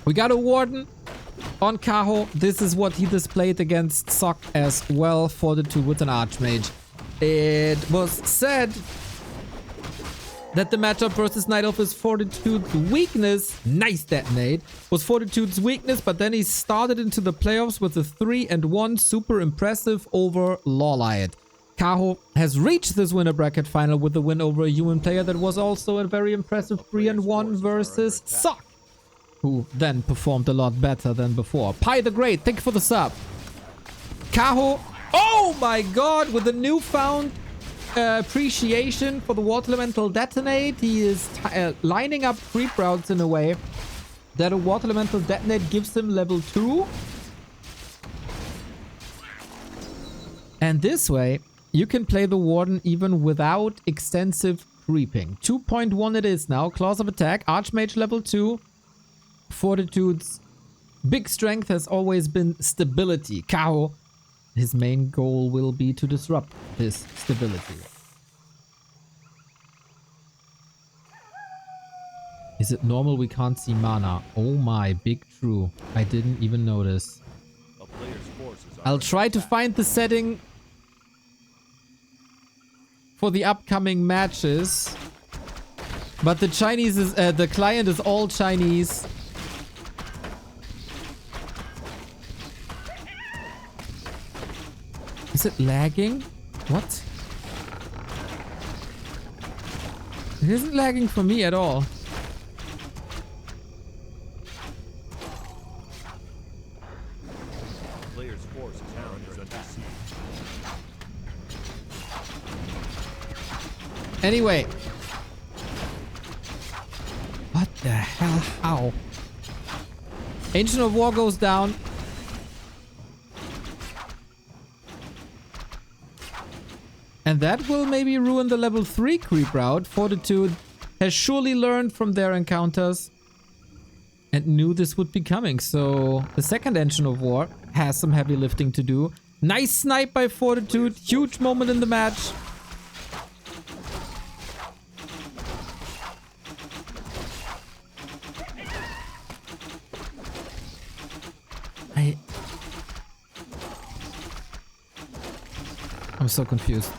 We got a Warden on Kaho. This is what he displayed against Sock as well. Fortitude with an Archmage. It was said that the matchup versus Night Elf is Fortitude's weakness. Nice detonate. Was Fortitude's weakness, but then he started into the playoffs with a 3-1. Super impressive over Lawlight. Kaho has reached this winner bracket final with a win over a human player that was also a very impressive 3-1 versus Sock, who then performed a lot better than before. Pi the Great, thank you for the sub. Kaho, oh my god, with a newfound appreciation for the Water Elemental Detonate. He is lining up creep routes in a way that a Water Elemental Detonate gives him level 2. And this way, you can play the Warden even without extensive creeping. 2.1 it is now. Claws of Attack, Archmage level 2. Fortitude's big strength has always been stability. Kaho, his main goal will be to disrupt this stability. Is it normal we can't see mana? Oh my, big true. I didn't even notice. I'll try to find the setting for the upcoming matches. But the Chinese is the client is all Chinese. Is it lagging? What? It isn't lagging for me at all. Player's force is now under attack. Anyway. What the hell? How? Ancient of War goes down. And that will maybe ruin the level 3 creep route. Fortitude has surely learned from their encounters and knew this would be coming. So the second Engine of War has some heavy lifting to do. Nice snipe by Fortitude. Huge moment in the match. I'm so confused.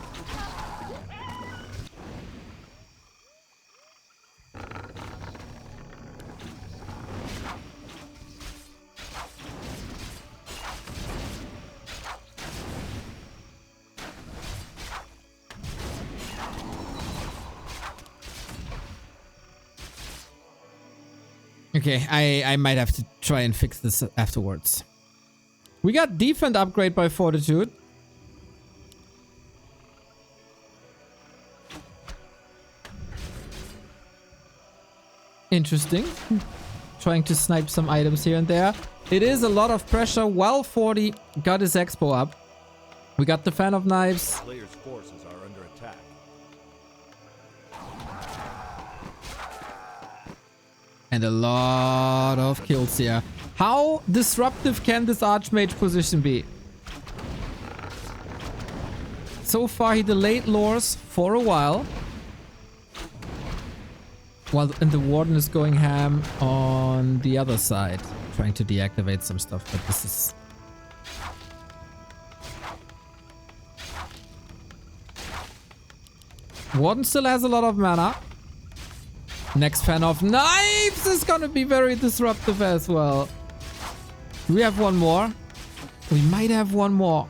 Okay, I might have to try and fix this afterwards. We got defense upgrade by Fortitude. Interesting. Trying to snipe some items here and there. It is a lot of pressure while 40 got his expo up. We got the Fan of Knives. Player's forces are under attack. And a lot of kills here. How disruptive can this Archmage position be? So far he delayed lures for a while. And the Warden is going ham on the other side. Trying to deactivate some stuff, but this is... Warden still has a lot of mana. Next Fan of Knives is gonna be very disruptive as well. Do we have one more? We might have one more.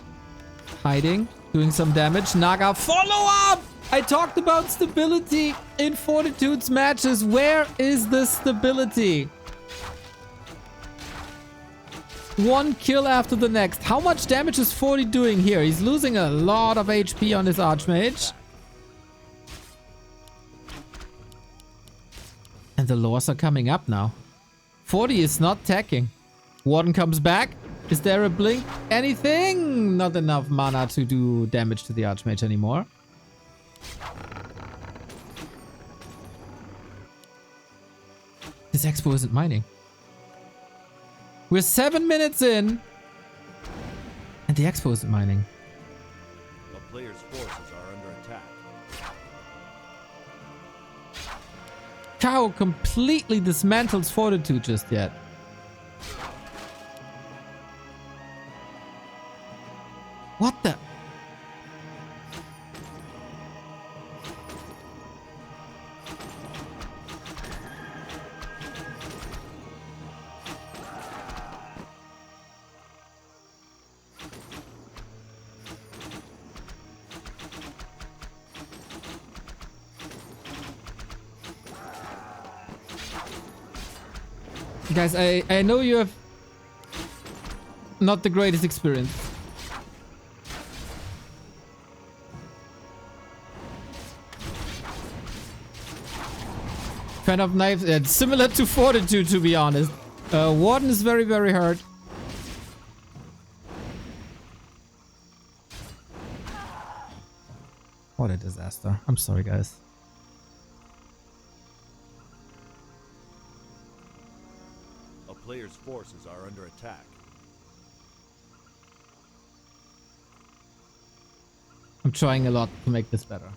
Hiding, doing some damage. Naga, follow up! I talked about stability in Fortitude's matches. Where is the stability? One kill after the next. How much damage is 40 doing here? He's losing a lot of HP on his Archmage. And the lures are coming up now. 40 is not tacking. Warden comes back. Is there a blink? Anything? Not enough mana to do damage to the Archmage anymore. This expo isn't mining. We're 7 minutes in. And the expo isn't mining. The player's forces are under attack. Kaho completely dismantles Fortitude just yet. What the? Guys, I know you have not the greatest experience. Fan of knives, it's similar to Fortitude, to be honest. Warden is very, very hurt. What a disaster. I'm sorry, guys. A player's forces are under attack. I'm trying a lot to make this better.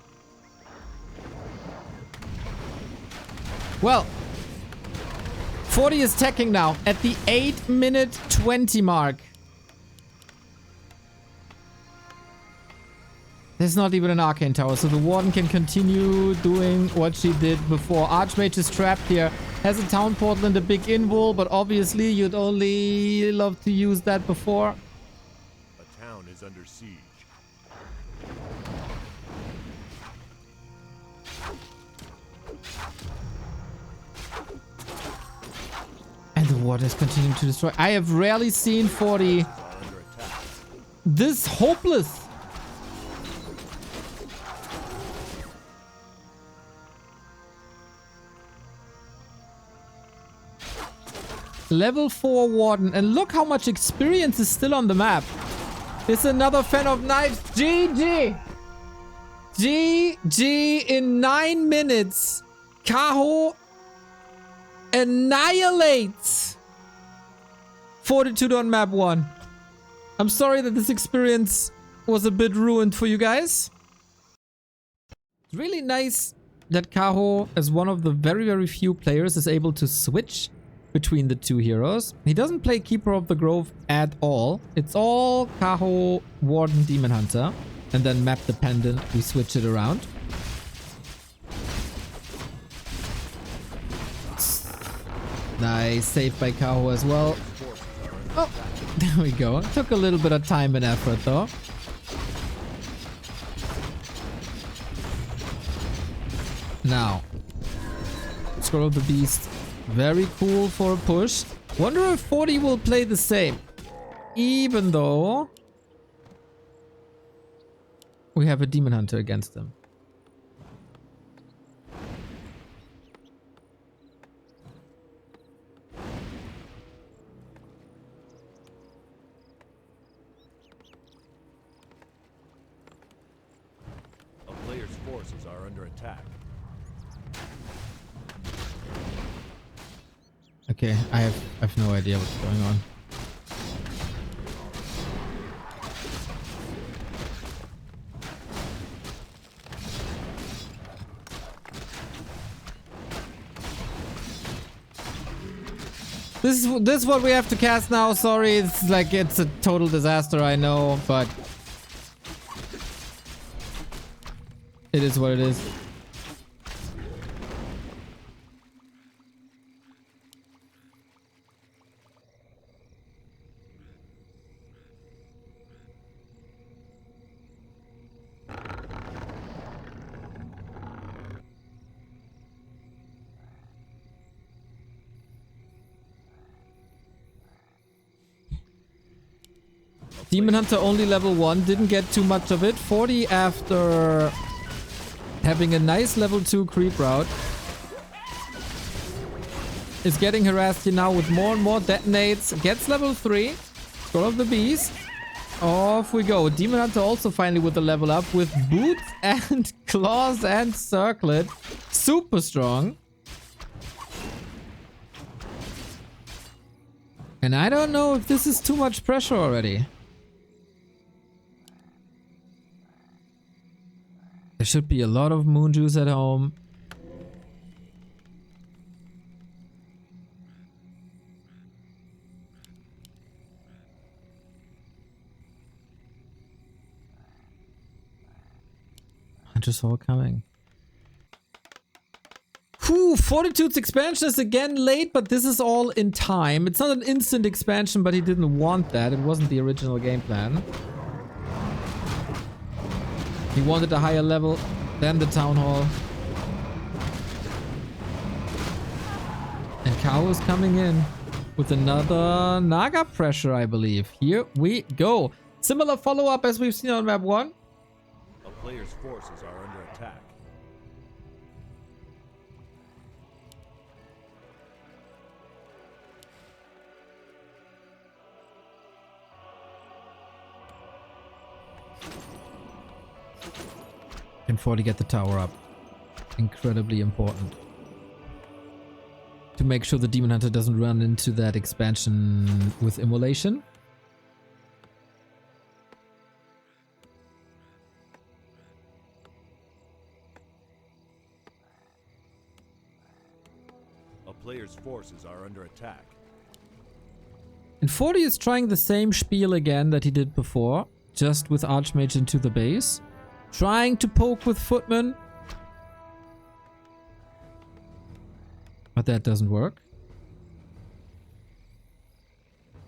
Well, 40 is attacking now at the 8-minute 20 mark. There's not even an arcane tower, so the warden can continue doing what she did before. Archmage is trapped here. Has a town portal and a big invul, but obviously you'd only love to use that before. A town is under siege. And the water is continuing to destroy. I have rarely seen 40 this hopeless. Level 4 warden, and look how much experience is still on the map. It's another fan of knives. GG. GG in 9 minutes. Kaho annihilates Fortitude on map 1. I'm sorry that this experience was a bit ruined for you guys. It's really nice that Kaho, as one of the very, very few players, is able to switch between the two heroes. He doesn't play Keeper of the Grove at all. It's all Kaho, Warden, Demon Hunter. And then map dependent, we switch it around. Nice save by Kaho as well. Oh, there we go. Took a little bit of time and effort though. Now, Scroll of the Beast. Very cool for a push. Wonder if 40 will play the same. Even though we have a Demon Hunter against him. A player's forces are under attack. Okay, I have no idea what's going on. This is what we have to cast now. Sorry, it's like it's a total disaster, I know, but it is what it is. Demon Hunter only level 1, didn't get too much of it. 40 after having a nice level 2 creep route. Is getting harassed here now with more and more detonates. Gets level 3. Scroll of the Beast. Off we go. Demon Hunter also finally with a level up with boots and claws and circlet. Super strong. And I don't know if this is too much pressure already. There should be a lot of moon juice at home. Winter Soul coming. Whew, Fortitude's expansion is again late, but this is all in time. It's not an instant expansion, but he didn't want that. It wasn't the original game plan. He wanted a higher level than the Town Hall. And Kaho is coming in with another Naga pressure, I believe. Here we go. Similar follow-up as we've seen on map 1. A player's forces are under attack. Can 40 get the tower up? Incredibly important. To make sure the Demon Hunter doesn't run into that expansion with immolation. A player's forces are under attack. And 40 is trying the same spiel again that he did before, just with Archmage into the base. Trying to poke with Footman. But that doesn't work.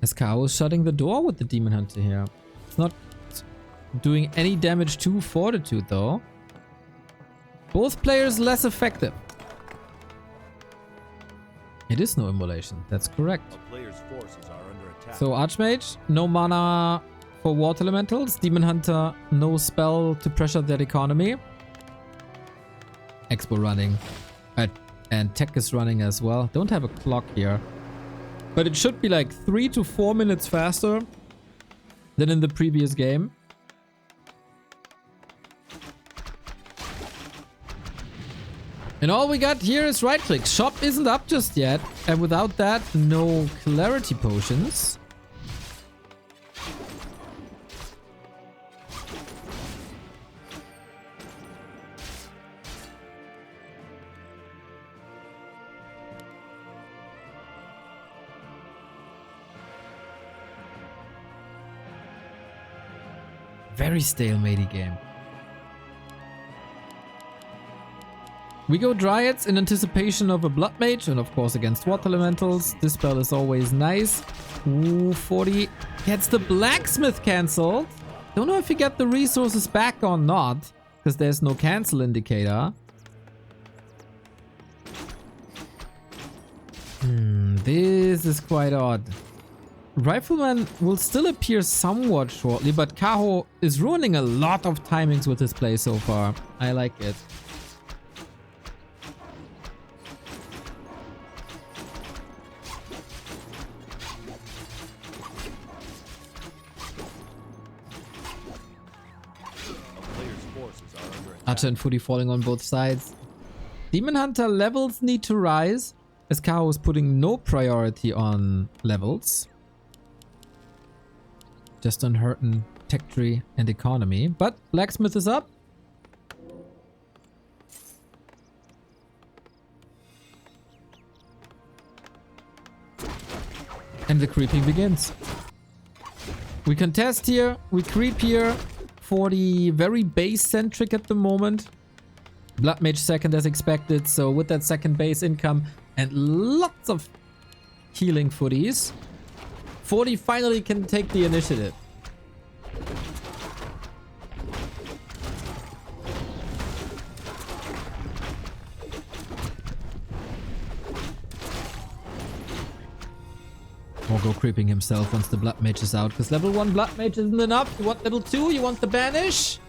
As Kaho is shutting the door with the Demon Hunter here. It's not doing any damage to Fortitude though. Both players less effective. It is no immolation, that's correct. A player's forces are under attack. So Archmage, no mana for Water Elementals. Demon Hunter, no spell to pressure that economy. Expo running. And Tech is running as well. Don't have a clock here. But it should be like 3 to 4 minutes faster than in the previous game. And all we got here is right click. Shop isn't up just yet. And without that, no clarity potions. Very stalematey game. We go Dryads in anticipation of a Blood Mage and of course against Water Elementals. This spell is always nice. Ooh, 40 gets the Blacksmith cancelled. Don't know if you get the resources back or not, because there's no cancel indicator. This is quite odd. Rifleman will still appear somewhat shortly, but Kaho is ruining a lot of timings with his play so far. I like it. Archer and Footy falling on both sides. Demon Hunter levels need to rise, as Kaho is putting no priority on levels. Just on Hurtin, Tech Tree, and Economy. But Blacksmith is up. And the creeping begins. We contest here, we creep here. 40 very base centric at the moment. Blood Mage second as expected, so with that second base income and lots of healing footies, 40 finally can take the initiative. Or go creeping himself once the Blood Mage is out, because level 1 Blood Mage isn't enough. You want level 2? You want the Banish?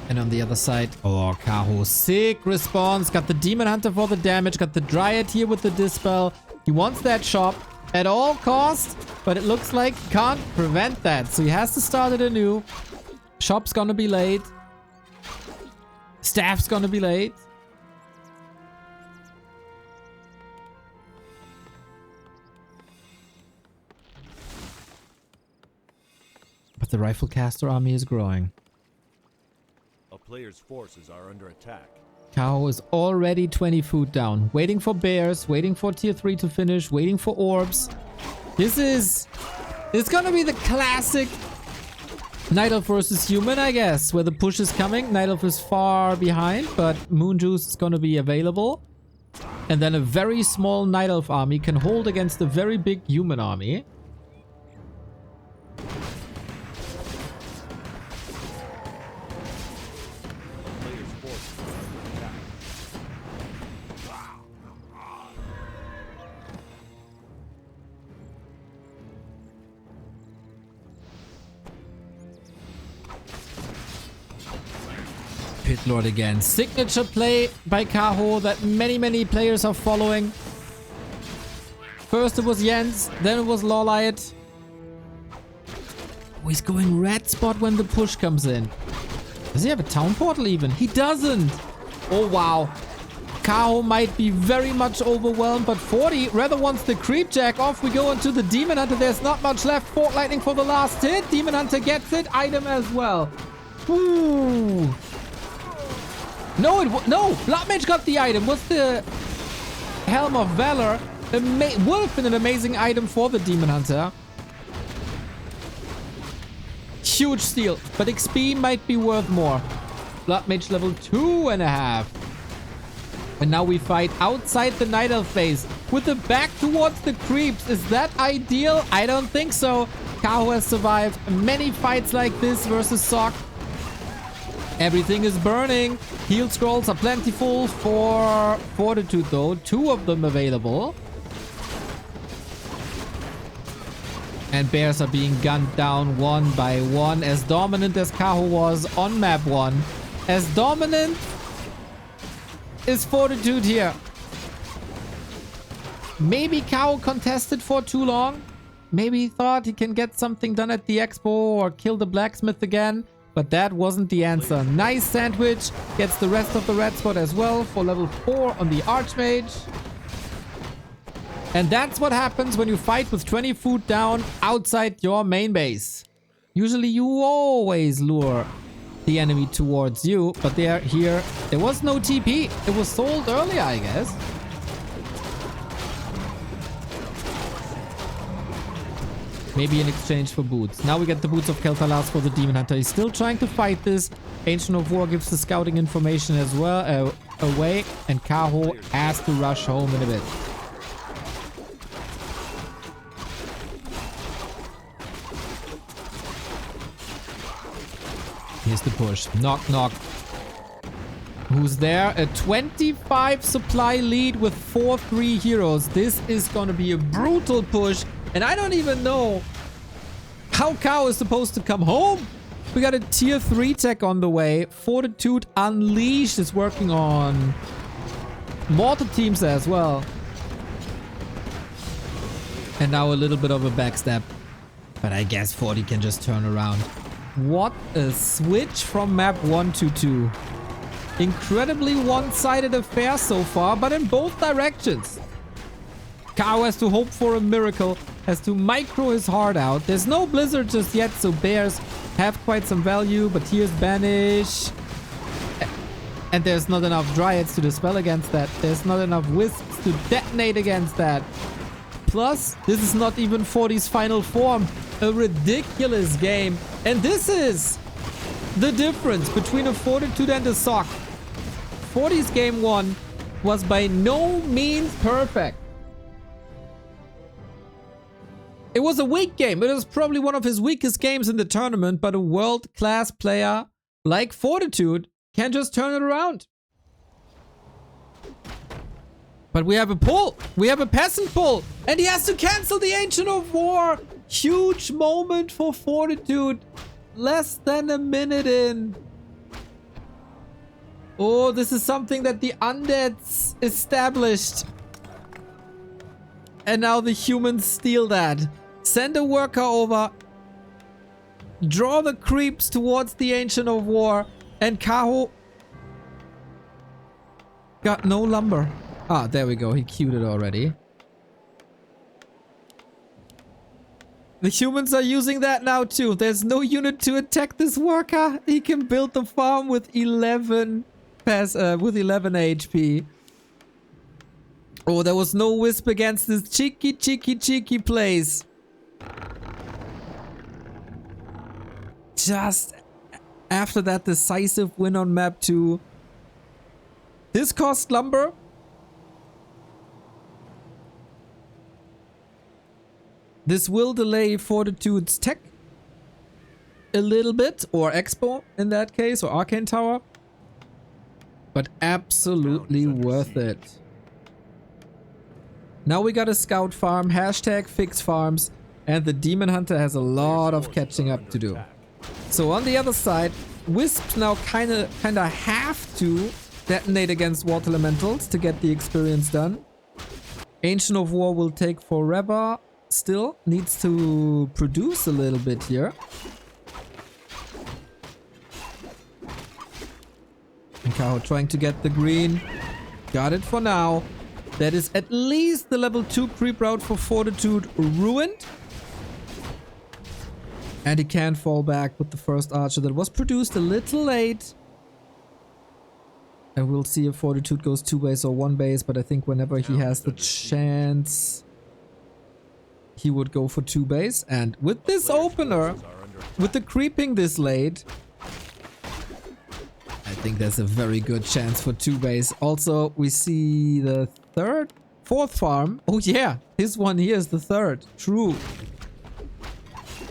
And on the other side, oh, Kaho, sick response. Got the Demon Hunter for the damage, got the Dryad here with the Dispel. He wants that shop at all costs, but it looks like he can't prevent that. So he has to start it anew. Shop's gonna be late. Staff's gonna be late. But the Riflecaster army is growing. A player's forces are under attack. Kaho is already 20 food down. Waiting for bears, waiting for tier 3 to finish, waiting for orbs. It's gonna be the classic Night Elf versus Human, I guess, where the push is coming. Night Elf is far behind, but Moon Juice is gonna be available. And then a very small Night Elf army can hold against a very big human army. Pit Lord again. Signature play by Kaho that many players are following. First it was Jens, then it was Lawlight. Oh, he's going red spot when the push comes in. Does he have a town portal even? He doesn't. Oh, wow. Kaho might be very much overwhelmed, but 40 rather wants the creep jack. Off we go into the Demon Hunter. There's not much left. Fort Lightning for the last hit. Demon Hunter gets it. Item as well. Ooh. No, Blood Mage got the item. What's the Helm of Valor? Would have been an amazing item for the Demon Hunter. Huge steal, but XP might be worth more. Blood Mage level 2.5. And now we fight outside the Night Elf phase with the back towards the creeps. Is that ideal? I don't think so. Kaho has survived many fights like this versus Sock. Everything is burning. Heal scrolls are plentiful for Fortitude though. 2 of them available. And bears are being gunned down one by one. As dominant as Kaho was on map 1. As dominant is Fortitude here. Maybe Kaho contested for too long. Maybe he thought he can get something done at the expo or kill the blacksmith again. But that wasn't the answer. Nice sandwich. Gets the rest of the red spot as well for level 4 on the Archmage. And that's what happens when you fight with 20 food down outside your main base. Usually you always lure the enemy towards you. But there was no TP. It was sold earlier, I guess. Maybe in exchange for boots. Now we get the boots of Kel'Thuzad for the Demon Hunter. He's still trying to fight this. Ancient of War gives the scouting information as well away. And Kaho has to rush home in a bit. Here's the push. Knock, knock. Who's there? A 25 supply lead with 4-3 heroes. This is gonna be a brutal push. And I don't even know how Kaho is supposed to come home. We got a tier 3 tech on the way. Fortitude Unleashed is working on mortal teams as well. And now a little bit of a backstab. But I guess 40 can just turn around. What a switch from map 1 to 2. Incredibly one-sided affair so far, but in both directions. Kaho has to hope for a miracle, has to micro his heart out. There's no blizzard just yet, so bears have quite some value, but here's Banish. And there's not enough dryads to dispel against that. There's not enough wisps to detonate against that. Plus, this is not even 40's final form. A ridiculous game. And this is the difference between a Fortitude and a Sock. 40's game 1 was by no means perfect. It was a weak game. It was probably one of his weakest games in the tournament, but a world-class player like Fortitude can just turn it around. But we have a pull. We have a peasant pull. And he has to cancel the Ancient of War. Huge moment for Fortitude. Less than a minute in. Oh, this is something that the undeads established. And now the humans steal that. Send a worker over. Draw the creeps towards the Ancient of War. And Kaho got no lumber. Ah, there we go. He queued it already. The humans are using that now too. There's no unit to attack this worker. He can build the farm with 11 has with 11 HP. Oh, there was no Wisp against this cheeky plays. Just after that decisive win on map 2. This cost Lumber. This will delay Fortitude's tech a little bit, or Expo in that case, or Arcane Tower. But absolutely worth it. Now we got a scout farm, hashtag fix farms, and the Demon Hunter has a lot of catching up to do. So on the other side, Wisps now kinda have to detonate against Water Elementals to get the experience done. Ancient of War will take forever. Still needs to produce a little bit here. And Kaho trying to get the green. Got it for now. That is at least the level 2 creep route for Fortitude ruined. And he can't fall back with the first archer that was produced a little late. And we'll see if Fortitude goes 2 base or 1 base, but I think whenever he has the chance, he would go for 2 base. And with this opener, with the creeping this late, I think there's a very good chance for 2 base. Also, we see the fourth farm. Oh yeah, his one here is the 3rd. True.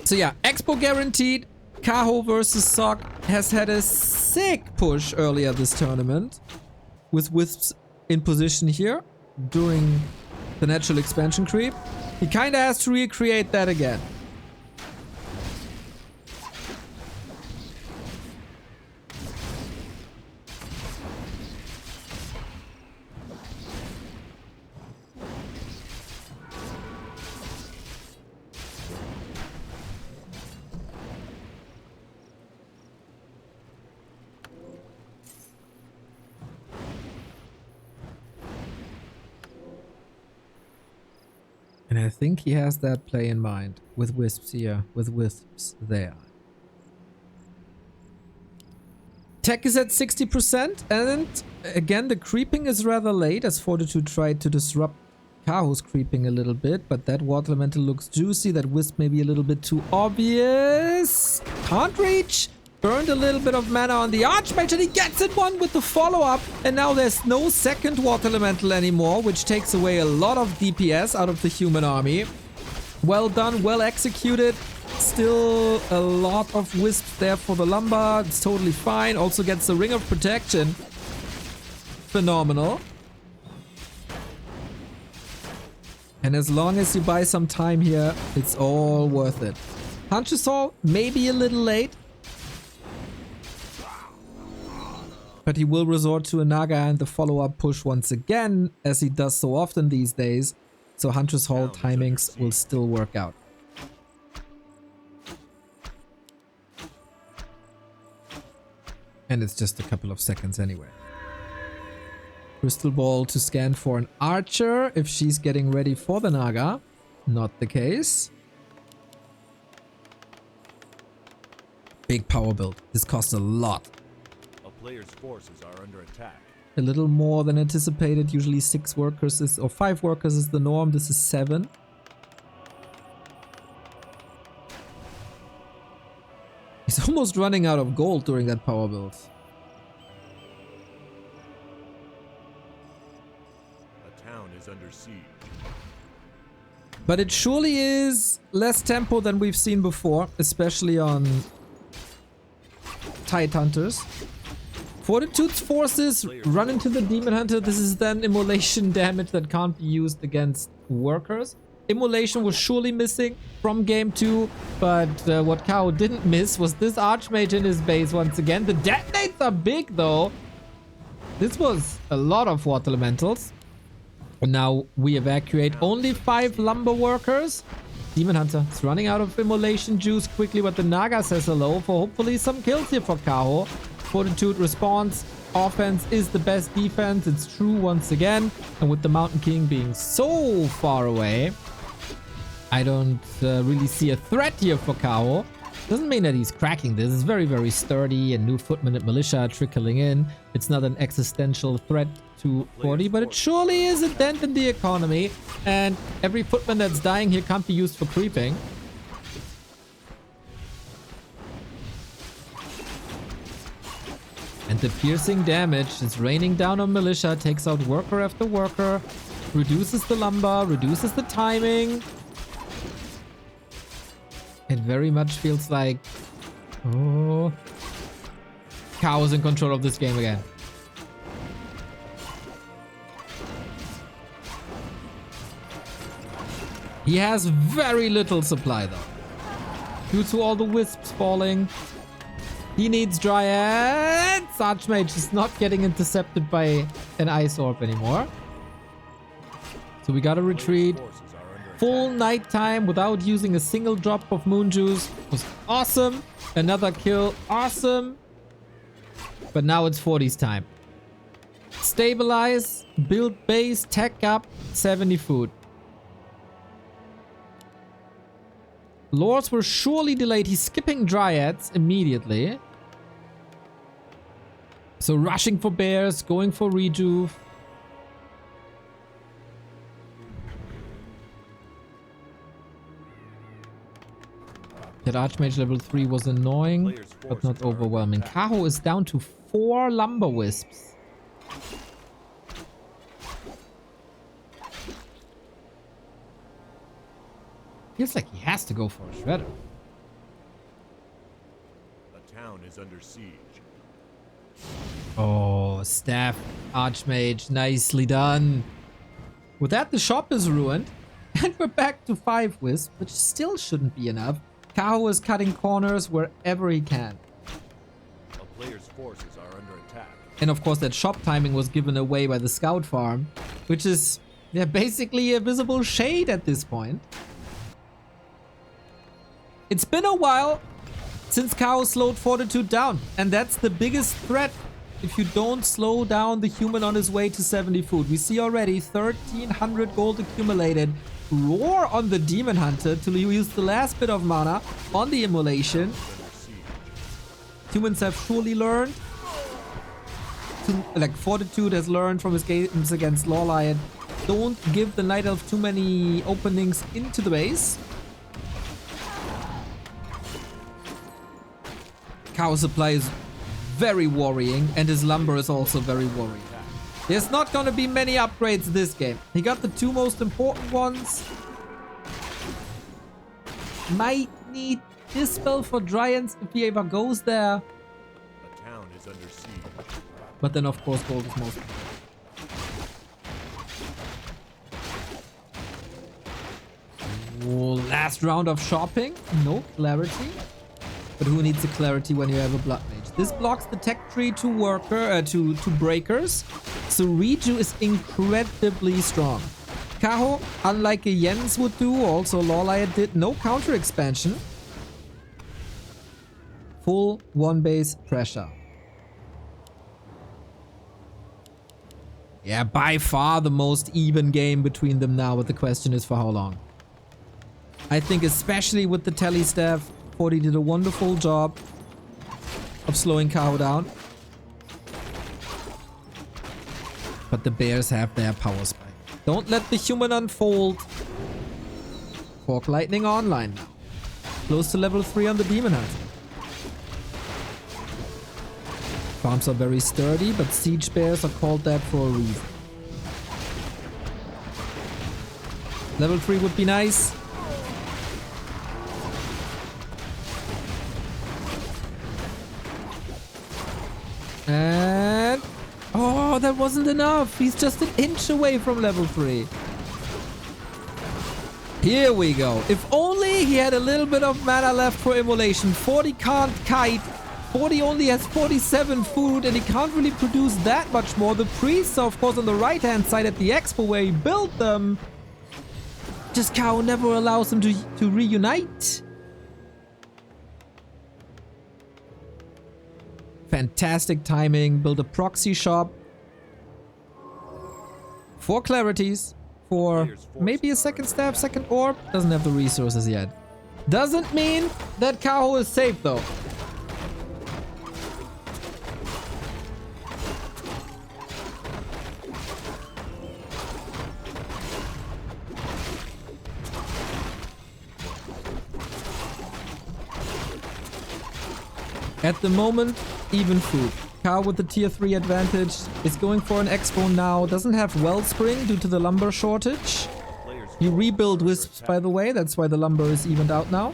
So yeah, Expo guaranteed. Kaho versus Sock has had a sick push earlier this tournament, with Wisps in position here during the natural expansion creep. He kinda has to recreate that again. And I think he has that play in mind, with Wisps here, with Wisps there. Tech is at 60%, and again the creeping is rather late, as Fortitude tried to disrupt Kaho's creeping a little bit, but that Water Elemental looks juicy. That Wisp may be a little bit too obvious. Can't reach. Burned a little bit of mana on the Archmage, and he gets it one with the follow-up. And now there's no second Water Elemental anymore, which takes away a lot of DPS out of the human army. Well done, well executed. Still a lot of Wisps there for the Lumber. It's totally fine. Also gets the Ring of Protection. Phenomenal. And as long as you buy some time here, it's all worth it. Hunter's Hall, maybe a little late. But he will resort to a Naga and the follow-up push once again, as he does so often these days. So Hunter's Hall timings will still work out. And it's just a couple of seconds anyway. Crystal Ball to scan for an Archer if she's getting ready for the Naga. Not the case. Big power build. This costs a lot. Players' forces are under attack. A little more than anticipated. Usually 6 workers is, or 5 workers is the norm. This is 7. He's almost running out of gold during that power build. A town is under siege. But it surely is less tempo than we've seen before, especially on Tide Hunters. Fortitude's forces run into the Demon Hunter. This is then immolation damage that can't be used against workers. Immolation was surely missing from game 2, but what Kaho didn't miss was this Archmage in his base once again. The detonates are big though. This was a lot of Water Elementals. And now we evacuate only 5 Lumber workers. Demon Hunter is running out of immolation juice quickly, but the Naga says hello for hopefully some kills here for Kaho. Fortitude responds. Offense is the best defense. It's true once again. And with the Mountain King being so far away, I don't really see a threat here for Kaho. Doesn't mean that he's cracking this. It's very, very sturdy, and new footmen and militia are trickling in. It's not an existential threat to 40, but it surely is a dent in the economy. And every footman that's dying here can't be used for creeping. And the piercing damage is raining down on militia, takes out worker after worker, reduces the lumber, reduces the timing. It very much feels like... Oh... Kaho's in control of this game again. He has very little supply though. Due to all the wisps falling. He needs Dryads! Archmage is not getting intercepted by an ice orb anymore. So we gotta retreat. Full nighttime without using a single drop of moon juice was awesome. Another kill, awesome. But now it's 40's time. Stabilize, build base, tech up, 70 food. Lords were surely delayed. He's skipping Dryads immediately. So rushing for bears, going for rejuve. That Archmage level 3 was annoying, but not overwhelming. Kaho is down to 4 lumber wisps. Feels like he has to go for a shredder. The town is under siege. Oh, staff Archmage, nicely done. With that, the shop is ruined, and we're back to 5 wisps, which still shouldn't be enough. Kaho is cutting corners wherever he can. A player's forces are under attack. And of course, that shop timing was given away by the scout farm, which is basically a visible shade at this point. It's been a while since Kaho slowed Fortitude down, and that's the biggest threat if you don't slow down the human on his way to 70 food. We see already 1300 gold accumulated. Roar on the Demon Hunter to use the last bit of mana on the immolation. Humans have surely learned. Like Fortitude has learned from his games against Lawlion. Don't give the Night Elf too many openings into the base. Kaho's supply is very worrying, and his lumber is also very worrying. There's not gonna be many upgrades this game. He got the 2 most important ones. Might need Dispel for Dryads if he ever goes there. The town is under siege. But then of course gold is most important. Oh, last round of shopping. No clarity. But who needs the clarity when you have a Blood Mage? This blocks the tech tree to breakers. So Reju is incredibly strong. Kaho, unlike a Jens would do, also Lawlion did, no counter expansion. Full 1-base pressure. Yeah, by far the most even game between them now, but the question is for how long. I think especially with the tele staff, 40 did a wonderful job of slowing Kaho down. But the bears have their power spike. Don't let the human unfold. Fork Lightning online now. Close to level 3 on the Demon Hunter. Farms are very sturdy, but siege bears are called that for a reason. Level 3 would be nice. And... oh, that wasn't enough. He's just an inch away from level 3. Here we go. If only he had a little bit of mana left for immolation. 40 can't kite. 40 only has 47 food, and he can't really produce that much more. The priests are, of course, on the right-hand side at the expo where he built them. Just Kaho never allows him to reunite. Fantastic timing. Build a proxy shop. 4 clarities. For maybe a second staff, second orb. Doesn't have the resources yet. Doesn't mean that Kaho is safe though. At the moment, even food. Kaho with the tier 3 advantage is going for an expo now. Doesn't have wellspring due to the lumber shortage. He rebuilt wisps, by the way. That's why the lumber is evened out now.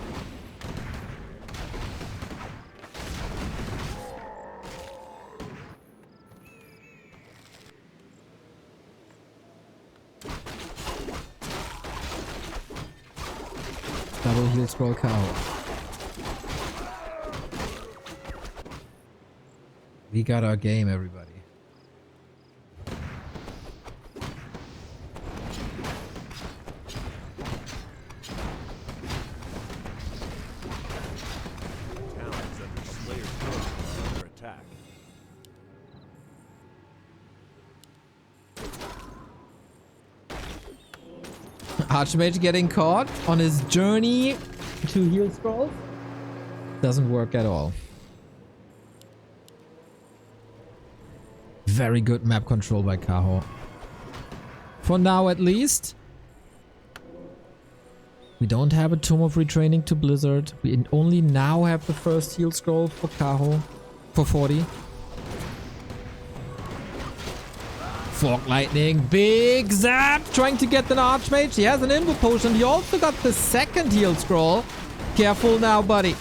Double heal scroll Kaho. We got our game, everybody. Archmage getting caught on his journey to heal scrolls. Doesn't work at all. Very good map control by Kaho. For now, at least. We don't have a Tomb of Retraining to Blizzard. We only now have the first heal scroll for Kaho. For 40. Fork Lightning. Big zap. Trying to get an Archmage. He has an Invo Potion. He also got the second heal scroll. Careful now, buddy.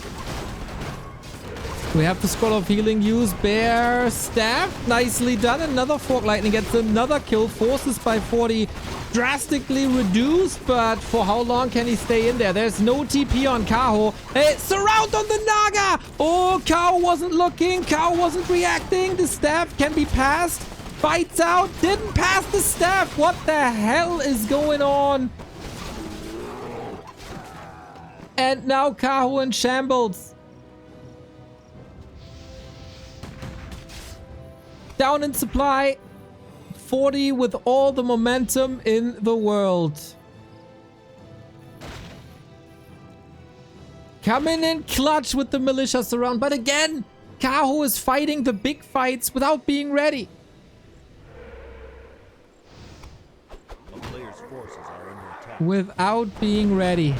We have the Scroll of Healing used. Bear Staff. Nicely done. Another Fork Lightning gets another kill. Forces by 40 drastically reduced, but for how long can he stay in there? There's no TP on Kaho. Hey, surround on the Naga! Oh, Kaho wasn't looking. Kaho wasn't reacting. The staff can be passed. Fights out. Didn't pass the staff. What the hell is going on? And now Kaho in shambles. Down in supply. 40 with all the momentum in the world. Coming in clutch with the militia surround. But again, Kaho is fighting the big fights without being ready. A player's forces are under attack. Without being ready.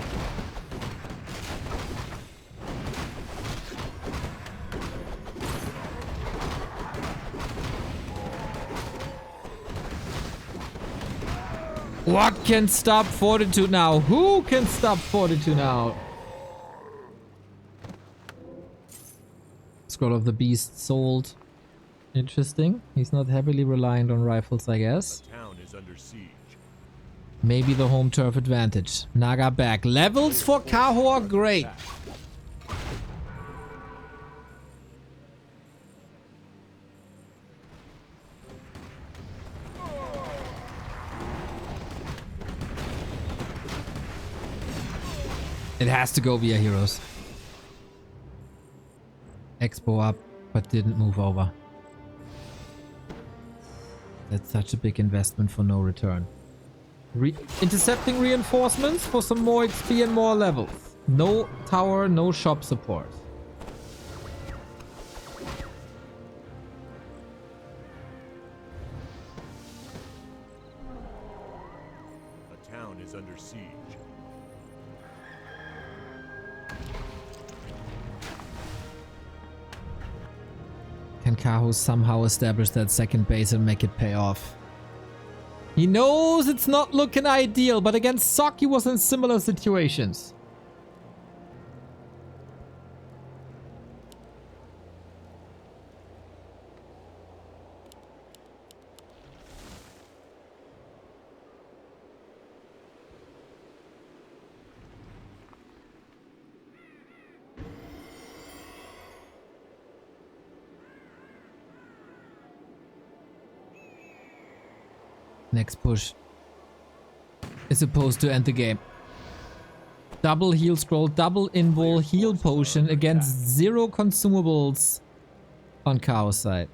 What can stop Fortitude now? Who can stop Fortitude now? Scroll of the Beast sold. Interesting. He's not heavily reliant on rifles, I guess. The town is under siege. Maybe the home turf advantage. Naga back. Levels for Kaho are great. It has to go via heroes. Expo up, but didn't move over. That's such a big investment for no return. Intercepting reinforcements for some more XP and more levels. No tower, no shop support. The town is under siege. Can Kaho somehow establish that second base and make it pay off? He knows it's not looking ideal, but against Sok he was in similar situations. Next push is supposed to end the game. Double heal scroll, double invul, heal potion against 0 consumables on Kaho's side.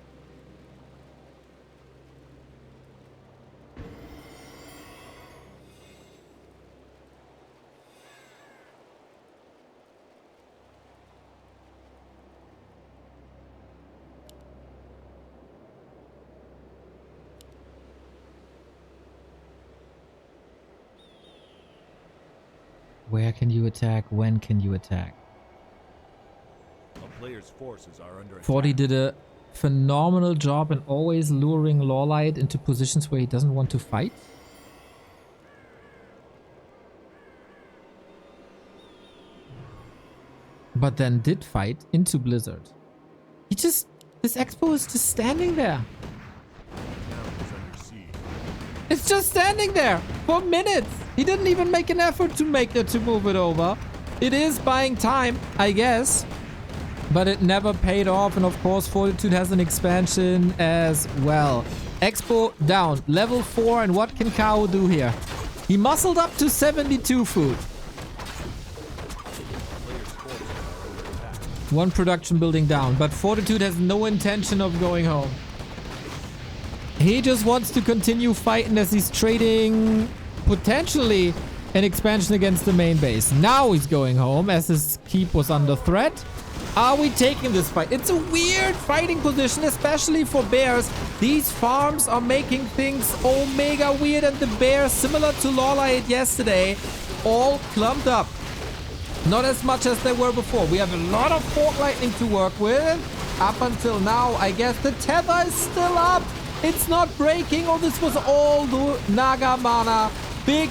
Where can you attack? When can you attack? A player's forces are under attack. 40 did a phenomenal job in always luring Lawlight into positions where he doesn't want to fight. But then did fight into Blizzard. This Expo is just standing there. Town is under siege. It's just standing there for minutes. He didn't even make an effort to move it over. It is buying time, I guess. But it never paid off. And of course, Fortitude has an expansion as well. Expo down. Level 4. And what can Kaho do here? He muscled up to 72 food. One production building down. But Fortitude has no intention of going home. He just wants to continue fighting as he's trading potentially an expansion against the main base. Now he's going home as his keep was under threat. Are we taking this fight? It's a weird fighting position, especially for bears. These farms are making things omega weird, and the bears, similar to Lawlight yesterday, all clumped up. Not as much as they were before. We have a lot of Fort Lightning to work with. Up until now, I guess the tether is still up. It's not breaking. Oh, this was all the Naga mana. Big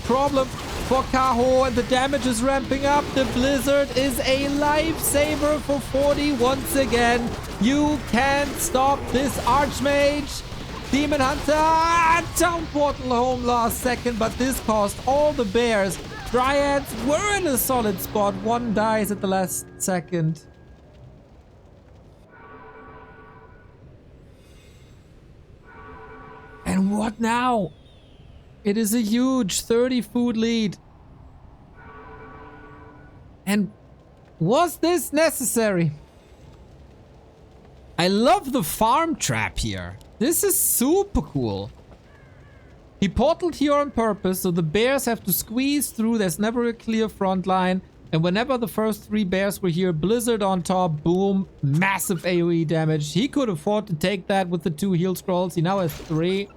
problem for Kaho, and the damage is ramping up. The Blizzard is a lifesaver for 40 once again. You can't stop this Archmage. Demon Hunter down portal home last second, but this cost all the bears. Dryads were in a solid spot. One dies at the last second. And what now? It is a huge 30 food lead. And was this necessary? I love the farm trap here. This is super cool. He portaled here on purpose, so the bears have to squeeze through. There's never a clear front line. And whenever the first 3 bears were here, Blizzard on top, boom, massive AoE damage. He could afford to take that with the 2 heal scrolls. He now has 3.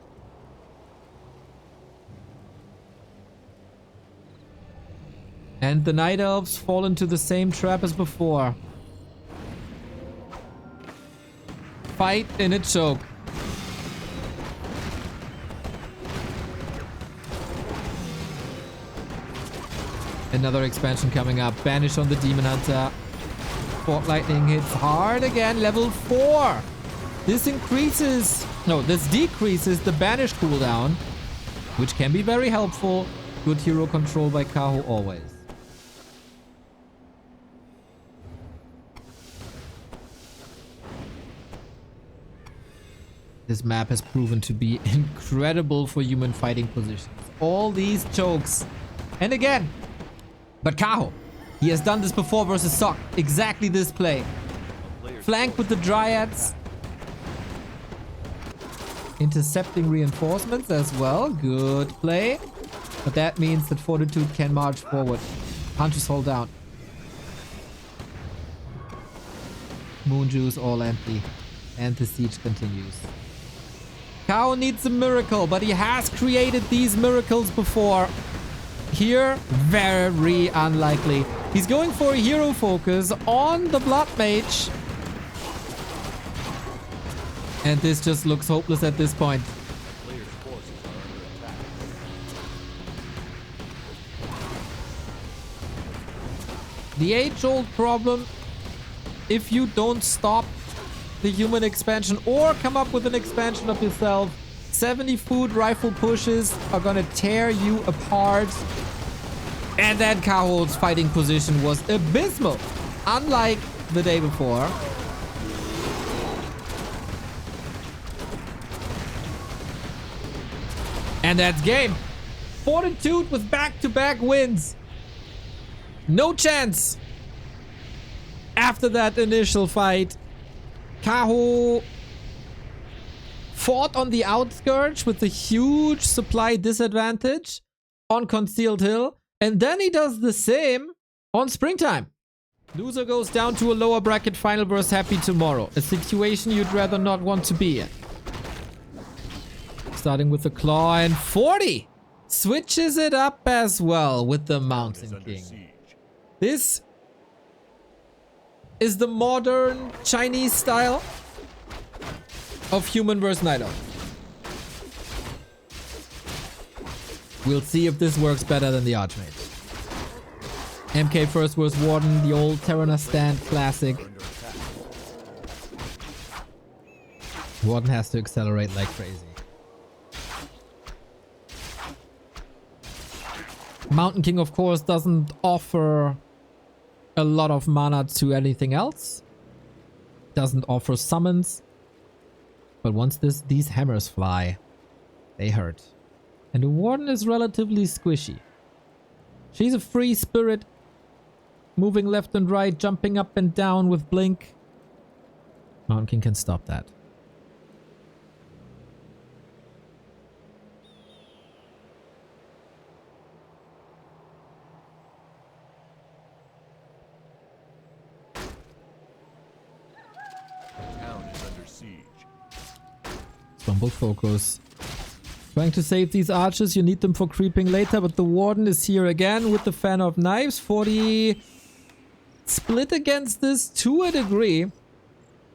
And the Night Elves fall into the same trap as before. Fight in a choke. Another expansion coming up. Banish on the Demon Hunter. Fort Lightning hits hard again. Level 4. This decreases the Banish cooldown, which can be very helpful. Good hero control by Kaho always. This map has proven to be incredible for human fighting positions. All these chokes. And again, but Kaho, he has done this before versus Sok. Exactly this play. Flank with the Dryads. Intercepting reinforcements as well. Good play. But that means that Fortitude can march forward. Punches hold down. Moon Juice all empty. And the siege continues. Kaho needs a miracle, but he has created these miracles before. Here, very unlikely. He's going for a hero focus on the Blood Mage. And this just looks hopeless at this point. The age-old problem, if you don't stop the human expansion or come up with an expansion of yourself, 70 food rifle pushes are gonna tear you apart. And then Kaho's fighting position was abysmal, unlike the day before. And that's game. Fortitude with back-to-back wins. No chance. After that initial fight, Kaho fought on the outskirts with a huge supply disadvantage on Concealed Hill. And then he does the same on Springtime. Loser goes down to a lower bracket final versus Happy tomorrow. A situation you'd rather not want to be in. Starting with the claw and 40. switches it up as well with the Mountain King. This is the modern Chinese style of human versus Night Elf. We'll see if this works better than the Archmage. MK first versus Warden, the old Terraner stand classic. Warden has to accelerate like crazy. Mountain King, of course, doesn't offer a lot of mana to anything else. Doesn't offer summons. But once these hammers fly, they hurt. And the Warden is relatively squishy. She's a free spirit, moving left and right, jumping up and down with blink. Mountain King can stop that. Stumble focus. Trying to save these archers, you need them for creeping later, but the Warden is here again with the Fan of Knives. 40 split against this to a degree.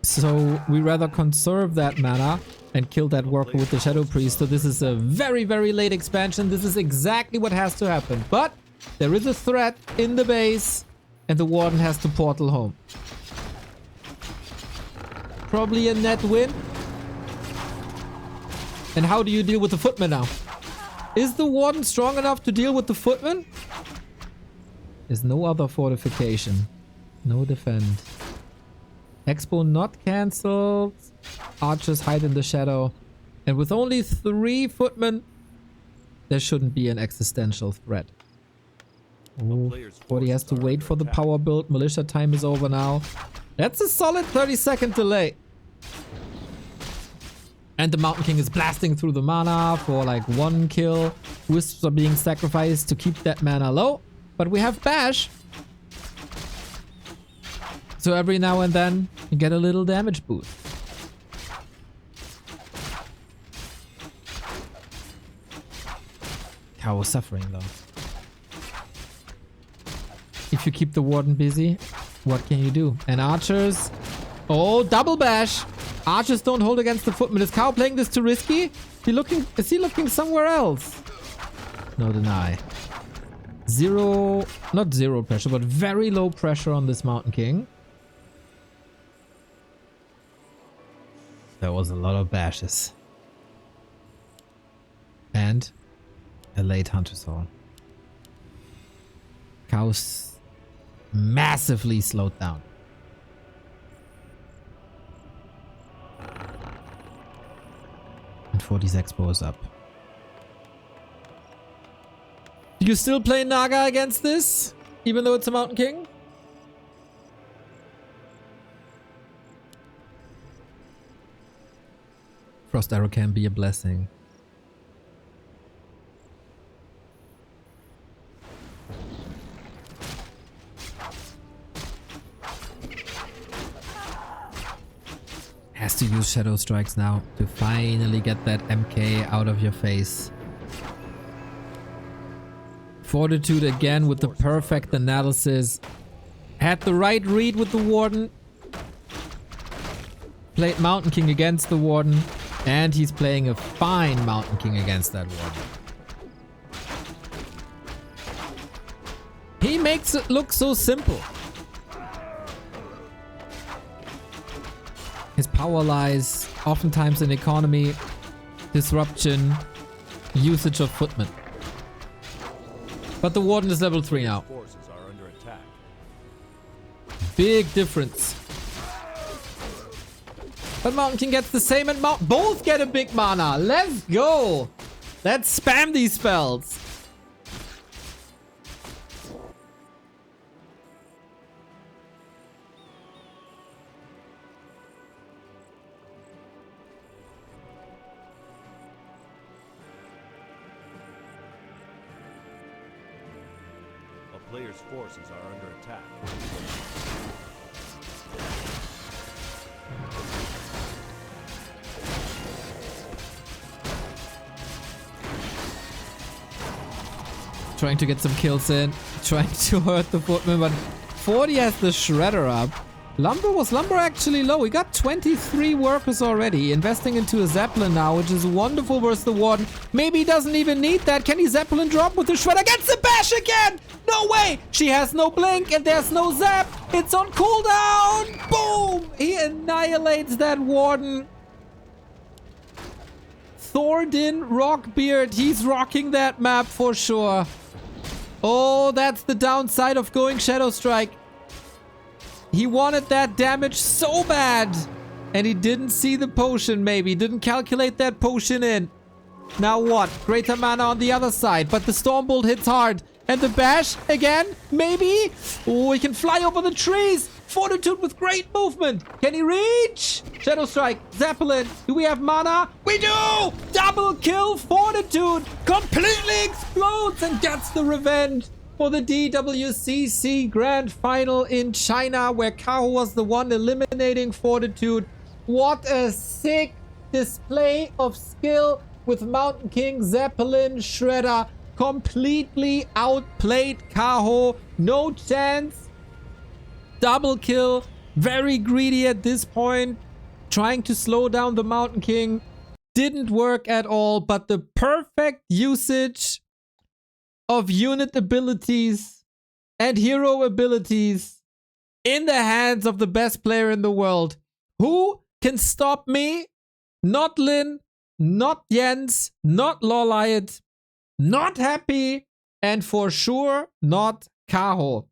So we rather conserve that mana and kill that worker with the Shadow Priest. So this is a very, very late expansion. This is exactly what has to happen. But there is a threat in the base and the Warden has to portal home. Probably a net win. And how do you deal with the Footman now? Is the Warden strong enough to deal with the Footman? There's no other fortification. No defend. Expo not cancelled. Archers hide in the shadow. And with only 3 Footmen, there shouldn't be an existential threat. Ooh, 40 has to wait for the power build. Militia time is over now. That's a solid 30-second delay. And the Mountain King is blasting through the mana for like 1 kill. Wisps are being sacrificed to keep that mana low. But we have Bash. So every now and then you get a little damage boost. Kaho is suffering though. If you keep the Warden busy, what can you do? And archers... Oh, double bash! Archers don't hold against the Footman. Is Kaho playing this too risky? Is he looking somewhere else? No deny. Not zero pressure, but very low pressure on this Mountain King. There was a lot of bashes. And a late Hunter's Horn. Kaho's massively slowed down. And 40's Expo is up. Do you still play Naga against this? Even though it's a Mountain King? Frost Arrow can be a blessing. Has to use Shadow Strikes now to finally get that MK out of your face. Fortitude again with the perfect analysis. Had the right read with the Warden. Played Mountain King against the Warden. And he's playing a fine Mountain King against that Warden. He makes it look so simple. His power lies oftentimes in economy, disruption, usage of Footmen. But the Warden is level 3 now. Big difference. But Mountain King gets the same and both get a big mana. Let's go. Let's spam these spells. A player's forces are under attack. Trying to get some kills in. Trying to hurt the footman, but 40 has the shredder up. Was Lumber actually low? We got 23 workers already. Investing into a Zeppelin now, which is wonderful versus the Warden. Maybe he doesn't even need that. Can he Zeppelin drop with the shredder? Gets the bash again! No way! She has no blink and there's no zap. It's on cooldown. Boom! He annihilates that Warden. Thordin Rockbeard. He's rocking that map for sure. Oh, that's the downside of going Shadow Strike. He wanted that damage so bad. And he didn't see the potion, maybe. Didn't calculate that potion in. Now what? Greater mana on the other side. But the Stormbolt hits hard. And the bash again? Maybe? Oh, he can fly over the trees. Fortitude with great movement. Can he reach? Shadow Strike. Zeppelin. Do we have mana? We do! Double kill. Fortitude completely explodes and gets the revenge for the DWCC Grand Final in China, where Kaho was the one eliminating Fortitude. What a sick display of skill with Mountain King, Zeppelin, Shredder. Completely outplayed Kaho. No chance. Double kill. Very greedy at this point. Trying to slow down the Mountain King. Didn't work at all, but the perfect usage of unit abilities and hero abilities in the hands of the best player in the world. Who can stop me? Not Lin, not Jens, not Loliot, not Happy, and for sure not Kaho.